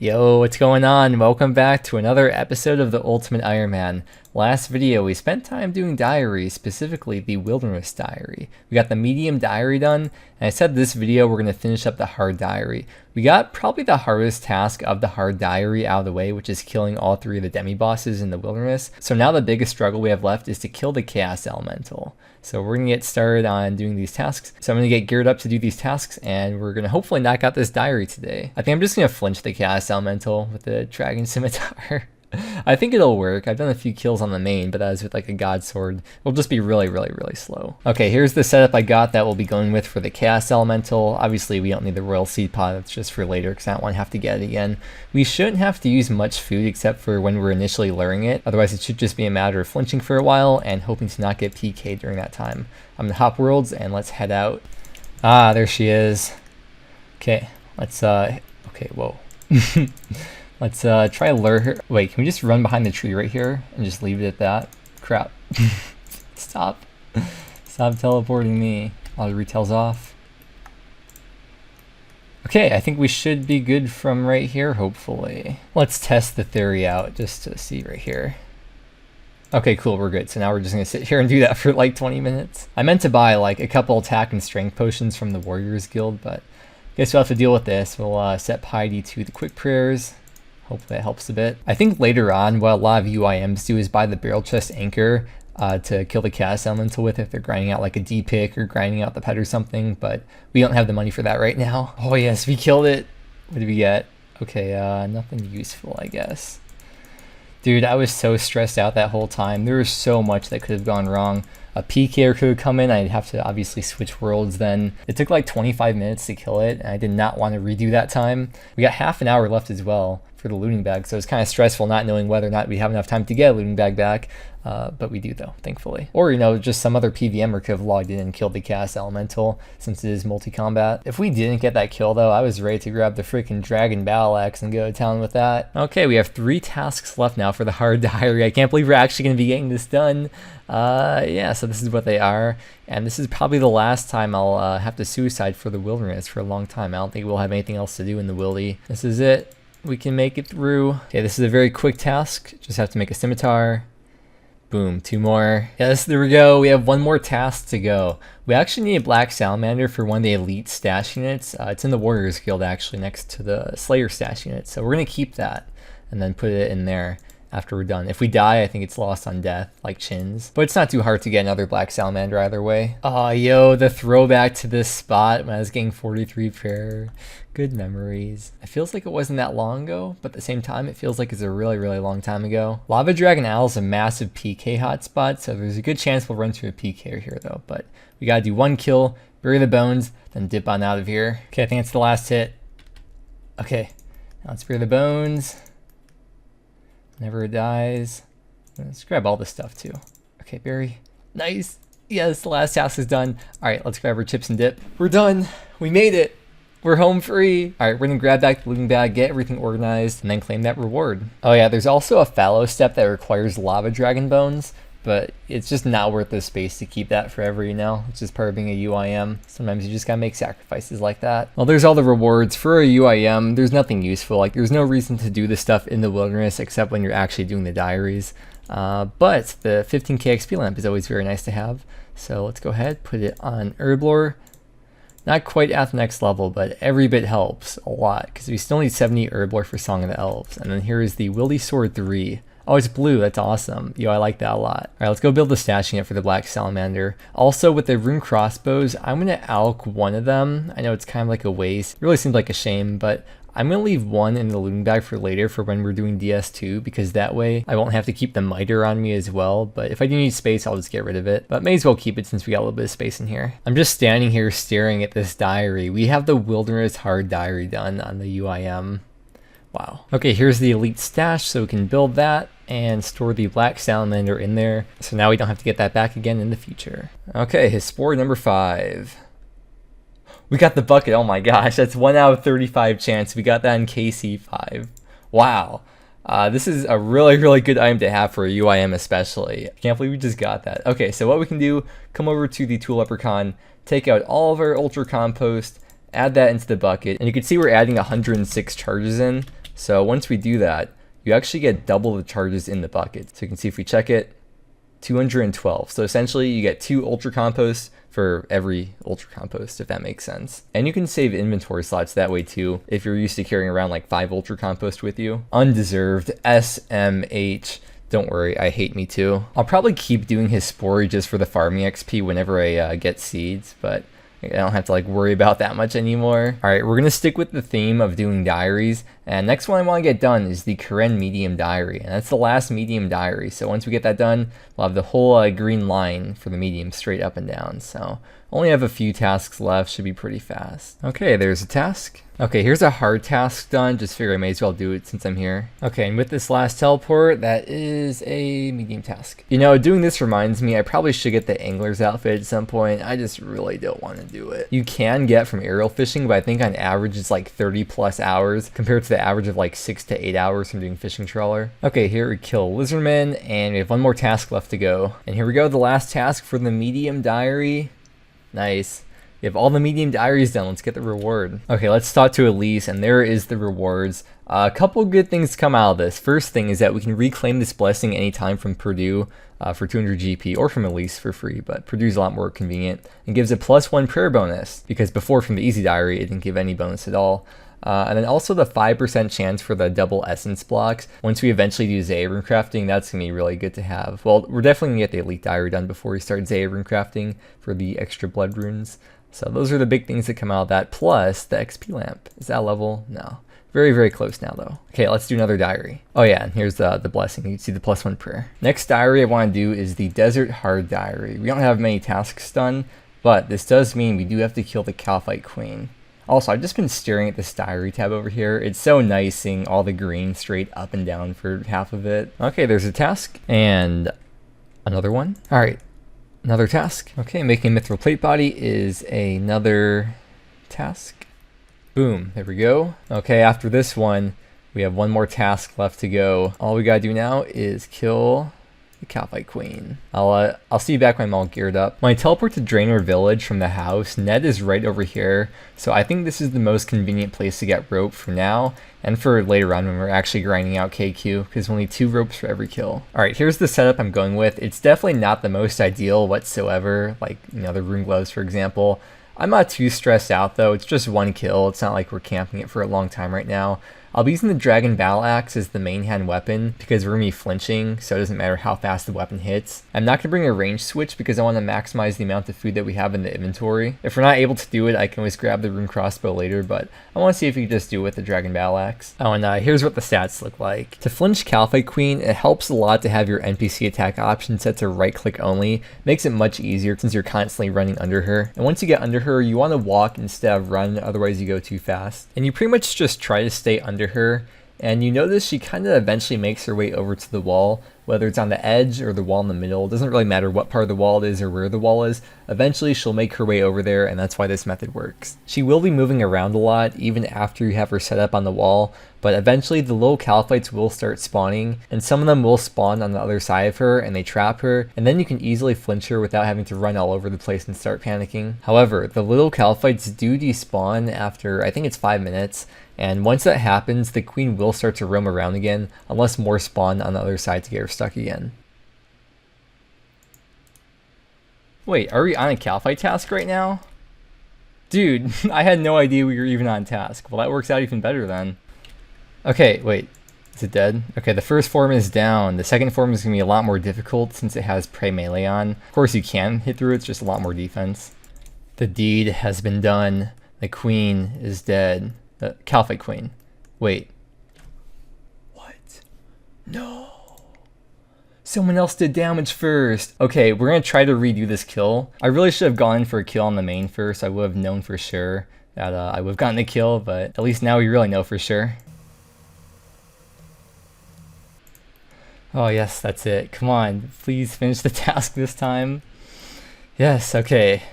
Yo, what's going on? Welcome back to another episode of the Ultimate Ironman. Last video, we spent time doing diaries, specifically the Wilderness Diary. We got the medium diary done, and I said this video we're going to finish up the hard diary. We got probably the hardest task of the hard diary out of the way, which is killing all three of the demi-bosses in the wilderness. So now the biggest struggle we have left is to kill the Chaos Elemental. So we're going to get started on doing these tasks. So I'm going to get geared up to do these tasks, and we're going to hopefully knock out this diary today. I think I'm just going to flinch the Chaos Elemental with the Dragon Scimitar. I think it'll work. I've done a few kills on the main, but that was with like a God Sword. It'll just be really slow. Okay, here's the setup I got that we'll be going with for the Chaos Elemental. Obviously, we don't need the Royal Seed Pod. That's just for later because I don't want to have to get it again. We shouldn't have to use much food except for when we're initially luring it. Otherwise, it should just be a matter of flinching for a while and hoping to not get PK during that time. I'm gonna hop worlds and let's head out. Ah, there she is. Okay, let's, okay, whoa. Let's try to lure her. Wait, can we just run behind the tree right here and just leave it at that? Crap. Stop teleporting me. All the retails off. Okay, I think we should be good from right here, hopefully. Let's test the theory out just to see right here. Okay, cool, we're good. So now we're just gonna sit here and do that for like 20 minutes. I meant to buy like a couple attack and strength potions from the Warriors Guild, but I guess we'll have to deal with this. We'll set piety to the quick prayers. Hopefully that helps a bit. I think later on, what a lot of UIMs do is buy the barrel chest anchor to kill the Chaos Elemental with if they're grinding out like a D-pick or grinding out the pet or something, but we don't have the money for that right now. Oh yes, we killed it. What did we get? Okay, nothing useful, I guess. Dude, I was so stressed out that whole time. There was so much that could have gone wrong. A PKer could have come in. I'd have to obviously switch worlds then. It took like 25 minutes to kill it, and I did not want to redo that time. We got half an hour left as well for the looting bag, so it's kind of stressful not knowing whether or not we have enough time to get a looting bag back, but we do though, thankfully. Or, you know, just some other PVMer could have logged in and killed the Chaos Elemental since it is multi-combat. If we didn't get that kill though, I was ready to grab the freaking Dragon Battle Axe and go to town with that. Okay, we have 3 tasks left now for the hard diary. I can't believe we're actually going to be getting this done. Yeah, so this is what they are, and this is probably the last time I'll have to suicide for the wilderness for a long time. I don't think we'll have anything else to do in the wildy. This is it. We can make it through. Okay, this is a very quick task. Just have to make a scimitar. Boom, 2 more. Yes, there we go. We have 1 more task to go. We actually need a black salamander for one of the elite stash units. It's in the Warriors Guild actually, next to the Slayer stash unit. So we're gonna keep that and then put it in there after we're done. If we die, I think it's lost on death, like Chins. But it's not too hard to get another black salamander either way. Oh, yo, the throwback to this spot when I was getting 43 prayer. Good memories. It feels like it wasn't that long ago, but at the same time, it feels like it's a really long time ago. Lava Dragon Owl is a massive PK hotspot, so there's a good chance we'll run to a PK here though. But we gotta do 1 kill, bury the bones, then dip on out of here. Okay, I think it's the last hit. Okay, now let's bury the bones. Never dies. Let's grab all this stuff too. Okay, Barry. Nice. Yes, the last task is done. All right, let's grab our chips and dip. We're done. We made it. We're home free. All right, we're gonna grab back the looting bag, get everything organized, and then claim that reward. Oh yeah, there's also a fallow step that requires lava dragon bones, but it's just not worth the space to keep that forever, you know? It's just part of being a UIM. Sometimes you just gotta make sacrifices like that. Well, there's all the rewards. For a UIM, there's nothing useful. Like, there's no reason to do this stuff in the wilderness except when you're actually doing the diaries. But the 15k XP lamp is always very nice to have. So let's go ahead, put it on Herblore. Not quite at the next level, but every bit helps a lot, because we still need 70 Herblore for Song of the Elves. And then here is the Wildy Sword 3. Oh, it's blue. That's awesome. Yo, I like that a lot. All right, let's go build the stashing it for the Black Salamander. Also, with the rune crossbows, I'm going to alch 1 of them. I know it's kind of like a waste. It really seems like a shame, but I'm going to leave 1 in the looting bag for later for when we're doing DS2, because that way I won't have to keep the miter on me as well. But if I do need space, I'll just get rid of it. But may as well keep it since we got a little bit of space in here. I'm just standing here staring at this diary. We have the Wilderness Hard Diary done on the UIM. Wow. Okay, here's the elite stash, so we can build that and store the black salamander in there. So now we don't have to get that back again in the future. Okay, his spore number 5. We got the bucket. Oh my gosh, that's 1 out of 35 chance. We got that in KC5. Wow. This is a really good item to have for a UIM especially. I can't believe we just got that. Okay, so what we can do, come over to the Tool Leprechaun, take out all of our Ultra Compost, add that into the bucket, and you can see we're adding 106 charges in. So once we do that, you actually get double the charges in the bucket. So you can see if we check it, 212. So essentially you get 2 ultra composts for every ultra compost, if that makes sense. And you can save inventory slots that way too, if you're used to carrying around like 5 ultra compost with you. Undeserved, SMH. Don't worry, I hate me too. I'll probably keep doing his Spory just for the farming XP whenever I get seeds, but I don't have to like worry about that much anymore. All right, we're gonna stick with the theme of doing diaries. And next one I wanna get done is the Karen medium diary. And that's the last medium diary. So once we get that done, we'll have the whole green line for the medium straight up and down. So only have a few tasks left, should be pretty fast. Okay, there's a task. Okay, here's a hard task done. Just figure I may as well do it since I'm here. Okay, and with this last teleport, that is a medium task. You know, doing this reminds me, I probably should get the angler's outfit at some point. I just really don't want to do it. You can get from aerial fishing, but I think on average it's like 30 plus hours compared to the average of like 6 to 8 hours from doing fishing trawler. Okay, here we kill lizardmen, and we have one more task left to go. And here we go, the last task for the medium diary. Nice. We have all the medium diaries done. Let's get the reward. Okay, let's talk to Elise, and there is the rewards. A couple good things come out of this. First thing is that we can reclaim this blessing anytime from Purdue for 200 GP, or from Elise for free, but Purdue's a lot more convenient. It gives a +1 prayer bonus, because before from the easy diary, it didn't give any bonus at all. And then also the 5% chance for the double essence blocks. Once we eventually do Zaya rune crafting, that's going to be really good to have. Well, we're definitely going to get the elite diary done before we start Zaya rune crafting for the extra blood runes. So those are the big things that come out of that, plus the XP lamp. Is that level? No. Very, very close now though. Okay, let's do another diary. Oh yeah, and here's the blessing. You can see the +1 prayer. Next diary I want to do is the Desert Hard diary. We don't have many tasks done, but this does mean we do have to kill the Calphite Queen. Also, I've just been staring at this diary tab over here. It's so nice seeing all the green straight up and down for half of it. Okay, there's a task, and another one. All right, another task. Okay, making a mithril plate body is another task. Boom, there we go. Okay, after this one, we have one more task left to go. All we gotta do now is kill the Calphite Queen. I'll see you back when I'm all geared up. When I teleport to Draenor Village from the house, Ned is right over here, so I think this is the most convenient place to get rope for now, and for later on when we're actually grinding out KQ, because we'll need 2 ropes for every kill. Alright, here's the setup I'm going with. It's definitely not the most ideal whatsoever, like, you know, the rune gloves, for example. I'm not too stressed out though, it's just 1 kill, it's not like we're camping it for a long time right now. I'll be using the Dragon Battle Axe as the main hand weapon because we're going to be flinching, so it doesn't matter how fast the weapon hits. I'm not going to bring a range switch because I want to maximize the amount of food that we have in the inventory. If we're not able to do it, I can always grab the rune crossbow later, but I want to see if we can just do it with the Dragon Battle Axe. Oh, and here's what the stats look like. To flinch Calphite Queen, it helps a lot to have your NPC attack option set to right click only. Makes it much easier since you're constantly running under her. And once you get under her, you want to walk instead of run, otherwise you go too fast. And you pretty much just try to stay under her. And you notice she kind of eventually makes her way over to the wall, whether it's on the edge or the wall in the middle. It doesn't really matter what part of the wall it is or where the wall is. Eventually she'll make her way over there, and that's why this method works. She will be moving around a lot even after you have her set up on the wall, but eventually the little Calphites will start spawning, and some of them will spawn on the other side of her and they trap her, and then you can easily flinch her without having to run all over the place and start panicking. However, the little Calphites do despawn after, I think it's 5 minutes, and once that happens, the queen will start to roam around again, unless more spawn on the other side to get her stuck again. Wait, are we on a Calphite task right now? Dude, I had no idea we were even on task. Well, that works out even better then. Okay, wait, is it dead? Okay, the first form is down. The second form is going to be a lot more difficult since it has prey melee on. Of course you can hit through it, it's just a lot more defense. The deed has been done. The queen is dead. The Calphite Queen. Wait. What? No. Someone else did damage first. Okay, we're going to try to redo this kill. I really should have gone for a kill on the main first. I would have known for sure that I would have gotten the kill, but at least now we really know for sure. Oh yes, that's it. Come on, please finish the task this time. Yes, okay.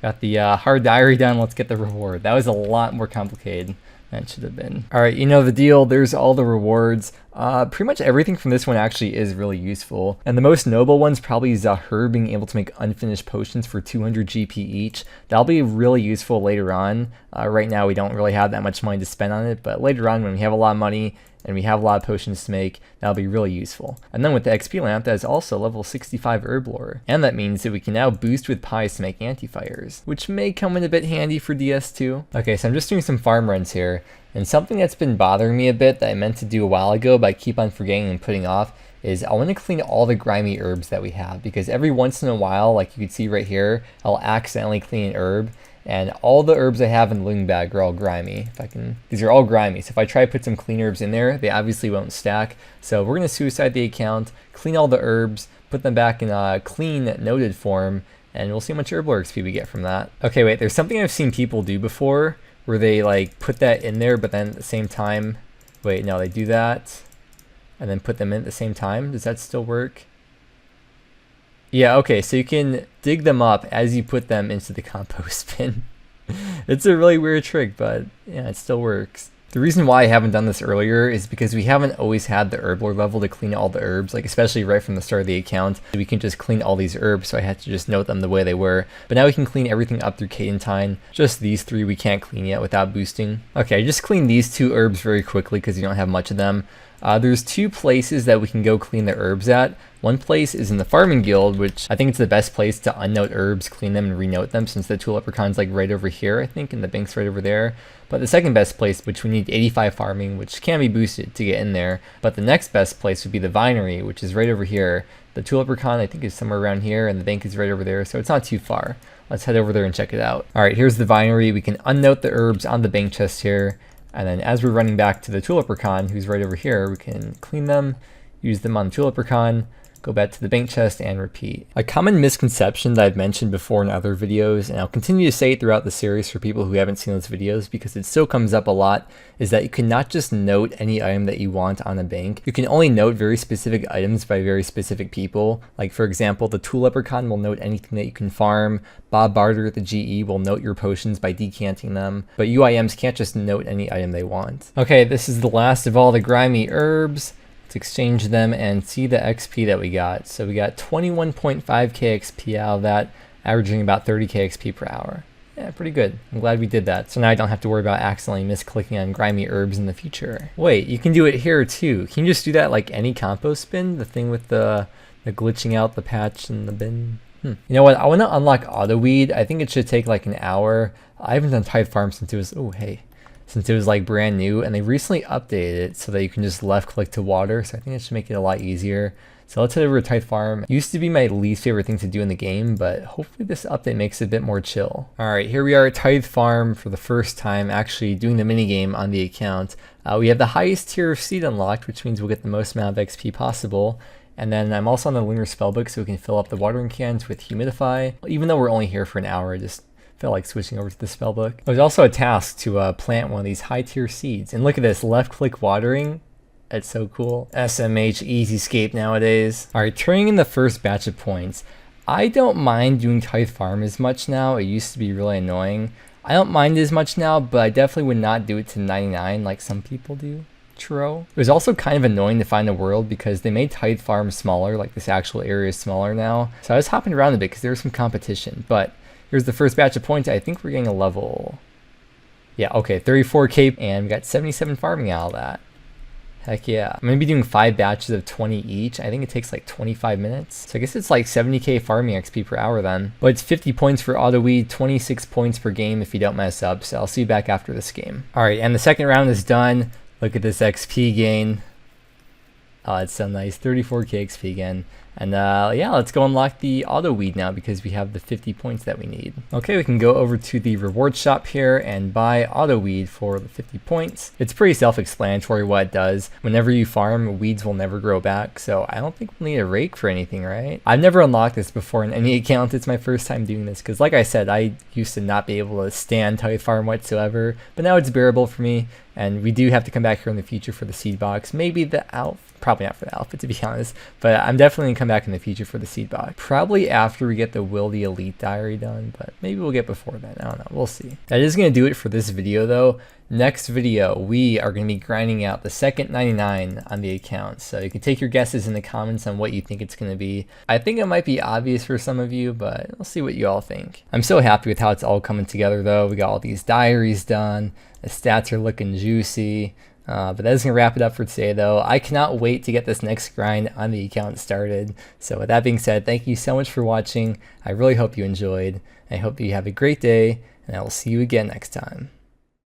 Got the hard diary done. Let's get the reward. That was a lot more complicated than it should have been. All right, you know the deal. There's all the rewards. Pretty much everything from this one actually is really useful. And the most noble one's probably Zahur being able to make unfinished potions for 200 GP each. That'll be really useful later on. Right now we don't really have that much money to spend on it, but later on when we have a lot of money and we have a lot of potions to make, that'll be really useful. And then with the XP lamp, that is also level 65 Herblore. And that means that we can now boost with pies to make anti-fires, which may come in a bit handy for DS2. Okay, so I'm just doing some farm runs here, and something that's been bothering me a bit that I meant to do a while ago but I keep on forgetting and putting off is I want to clean all the grimy herbs that we have, because every once in a while, like you can see right here, I'll accidentally clean an herb, and all the herbs I have in the looting bag are all grimy. These are all grimy, so if I try to put some clean herbs in there, they obviously won't stack. So we're going to suicide the account, clean all the herbs, put them back in a clean noted form, and we'll see how much Herblore XP we get from that. Okay, wait, there's something I've seen people do before, where they like put that in there, but then at the same time, wait, no, they do that, and then put them in at the same time. Does that still work? Yeah, okay, so you can dig them up as you put them into the compost bin. It's a really weird trick, but yeah, it still works. The reason why I haven't done this earlier is because we haven't always had the Herblore level to clean all the herbs, like especially right from the start of the account. We can just clean all these herbs, so I had to just note them the way they were. But now we can clean everything up through Cadentine. Just these three we can't clean yet without boosting. Okay, I just cleaned these two herbs very quickly because you don't have much of them. There's two places that we can go clean the herbs at. One place is in the farming guild, which I think it's the best place to unnote herbs, clean them, and renote them, since the tool leprechaun's like right over here, I think, and the bank's right over there. But the second best place, which we need 85 farming, which can be boosted to get in there. But the next best place would be the vinery, which is right over here. The tool leprechaun, I think, is somewhere around here, and the bank is right over there, so it's not too far. Let's head over there and check it out. All right, here's the vinery. We can unnote the herbs on the bank chest here. And then as we're running back to the tool leprechaun, who's right over here, we can clean them, use them on the tool leprechaun, go back to the bank chest, and repeat. A common misconception that I've mentioned before in other videos, and I'll continue to say it throughout the series for people who haven't seen those videos because it still comes up a lot, is that you can not just note any item that you want on a bank. You can only note very specific items by very specific people. Like for example, the tool leprechaun will note anything that you can farm. Bob Barter at the GE will note your potions by decanting them. But UIMs can't just note any item they want. Okay, this is the last of all the grimy herbs. Let's exchange them and see the XP that we got. So we got 21.5k XP out of that, averaging about 30k XP per hour. Yeah, pretty good. I'm glad we did that. So now I don't have to worry about accidentally misclicking on grimy herbs in the future. Wait, you can do it here too. Can you just do that like any compost bin? The thing with the glitching out the patch in the bin? You know what? I want to unlock auto weed. I think it should take like an hour. I haven't done Tithe Farm since it was, since it was like brand new, and they recently updated it so that you can just left click to water. So I think it should make it a lot easier. So let's head over to Tithe Farm. It used to be my least favorite thing to do in the game, but hopefully this update makes it a bit more chill. All right, here we are at Tithe Farm for the first time actually doing the minigame on the account. We have the highest tier of seed unlocked, which means we'll get the most amount of XP possible. And then I'm also on the Lunar Spellbook, so we can fill up the watering cans with Humidify. Even though we're only here for an hour, I just felt like switching over to the Spellbook. There's also a task to plant one of these high tier seeds. And look at this, left click watering. That's so cool. SMH Easyscape nowadays. All right, turning in the first batch of points. I don't mind doing Tithe Farm as much now. It used to be really annoying. I don't mind it as much now, but I definitely would not do it to 99 like some people do. True. It was also kind of annoying to find a world because they made Tithe Farm smaller, like this actual area is smaller now. So I was hopping around a bit because there was some competition, but here's the first batch of points. I think we're getting a level, yeah, okay, 34k, and we got 77 farming out of that. Heck yeah. I'm going to be doing 5 batches of 20 each. I think it takes like 25 minutes. So I guess it's like 70k farming XP per hour then. But it's 50 points for auto weed, 26 points per game if you don't mess up. So I'll see you back after this game. All right, and the second round is done. Look at this XP gain. Oh, it's so nice. 34k XP again. And yeah, let's go unlock the auto weed now because we have the 50 points that we need. Okay, we can go over to the reward shop here and buy auto weed for the 50 points. It's pretty self-explanatory what it does. Whenever you farm, weeds will never grow back, so I don't think we'll need a rake for anything, right? I've never unlocked this before in any account. It's my first time doing this because, like I said, I used to not be able to stand Tithe Farm whatsoever, but now it's bearable for me. And we do have to come back here in the future for the seed box. Maybe the outfit, probably not for the outfit to be honest, but I'm definitely gonna come back in the future for the seed box. Probably after we get the Will the Elite Diary done, but maybe we'll get before then. I don't know, we'll see. That is gonna do it for this video though. Next video, we are going to be grinding out the second 99 on the account. So you can take your guesses in the comments on what you think it's going to be. I think it might be obvious for some of you, but we'll see what you all think. I'm so happy with how it's all coming together though. We got all these diaries done. The stats are looking juicy. But that is going to wrap it up for today, though. I cannot wait to get this next grind on the account started. So with that being said, thank you so much for watching. I really hope you enjoyed. I hope you have a great day, and I will see you again next time.